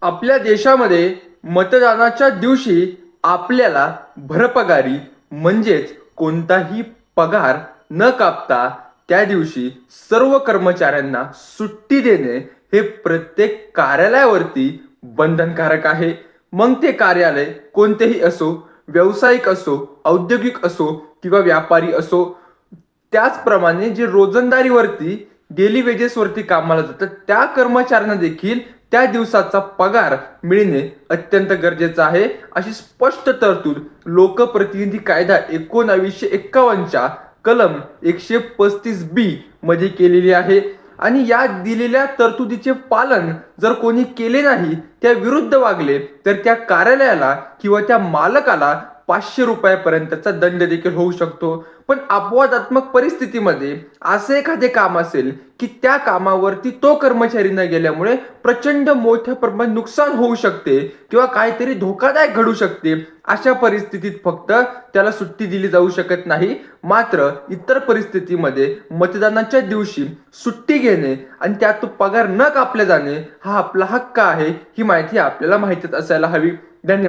आपल्या देशामध्ये मतदानाच्या दिवशी आपल्याला भरपगारी म्हणजेच कोणताही पगार न कापता त्या दिवशी सर्व कर्मचाऱ्यांना सुट्टी देणे हे प्रत्येक कार्यालयावरती बंधनकारक आहे. मग ते कार्यालय कोणतेही असो, व्यावसायिक असो, औद्योगिक असो किंवा व्यापारी असो. त्याचप्रमाणे जे रोजंदारीवरती डेली वेजेसवरती कामाला जातात त्या कर्मचाऱ्यांना देखील त्या दिवसाचा पगार मिळणे अत्यंत गरजेचं आहे. अशी स्पष्ट तरतूद लोकप्रतिनिधी कायदा 1951च्या कलम 135B मध्ये केलेली आहे. आणि या दिलेल्या तरतुदीचे पालन जर कोणी केले नाही, त्या विरुद्ध वागले तर त्या कार्यालयाला किंवा त्या मालकाला 500 रुपयापर्यंतचा दंड देखील होऊ शकतो. पण अपवादात्मक परिस्थितीमध्ये असे एखादे काम असेल की त्या कामावरती तो कर्मचारी न गेल्यामुळे प्रचंड मोठ्या प्रमाणात नुकसान होऊ शकते किंवा काहीतरी धोकादायक घडू शकते, अशा परिस्थितीत फक्त त्याला सुट्टी दिली जाऊ शकत नाही. मात्र इतर परिस्थितीमध्ये मतदानाच्या दिवशी सुट्टी घेणे आणि त्यात पगार न कापले जाणे हा आपला हक्क आहे. ही माहिती आपल्याला माहितीच असायला हवी. धन्यवाद.